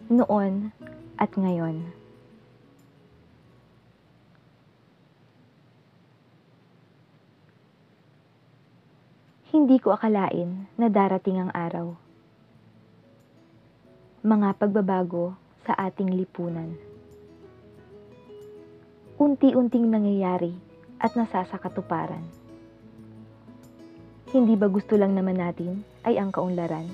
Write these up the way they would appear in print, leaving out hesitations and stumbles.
noon at ngayon. Hindi ko akalain na darating ang araw. Mga pagbabago sa ating lipunan. Unti-unting nangyayari at nasasakatuparan. Hindi ba gusto lang naman natin ay ang kaunlaran?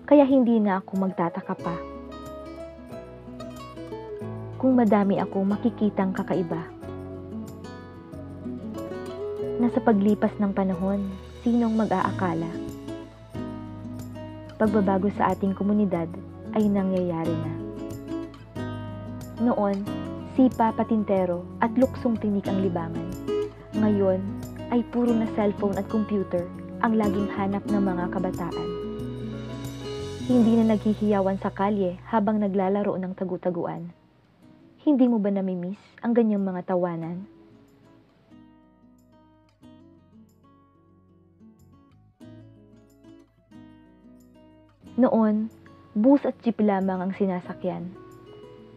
Kaya hindi na ako magtataka pa kung madami akong makikitang kakaiba. Na sa paglipas ng panahon, sinong mag-aakala? Pagbabago sa ating komunidad ay nangyayari na. Noon, sipa, patintero at luksong tinik ang libangan. Ngayon ay puro na cellphone at computer ang laging hanap ng mga kabataan. Hindi na naghihiyawan sa kalye habang naglalaro ng tagu-taguan. Hindi mo ba namimiss ang ganyang mga tawanan? Noon, bus at jeep lamang ang sinasakyan.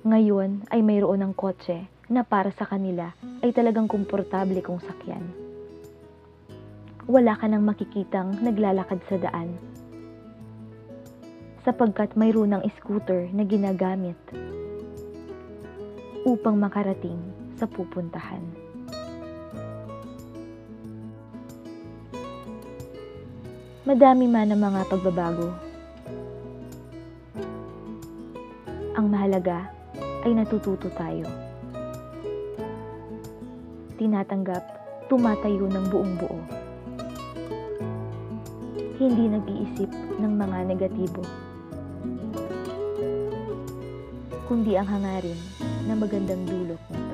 Ngayon ay mayroon ng kotse na para sa kanila ay talagang komportable kong sakyan. Wala ka nang makikitang naglalakad sa daan. Sapagkat mayroon ng scooter na ginagamit upang makarating sa pupuntahan. Madami man ang mga pagbabago. Ang mahalaga ay natututo tayo. Tinatanggap, tumatayo ng buong buo. Hindi nag-iisip ng mga negatibo, kundi ang hangarin na magandang dulot.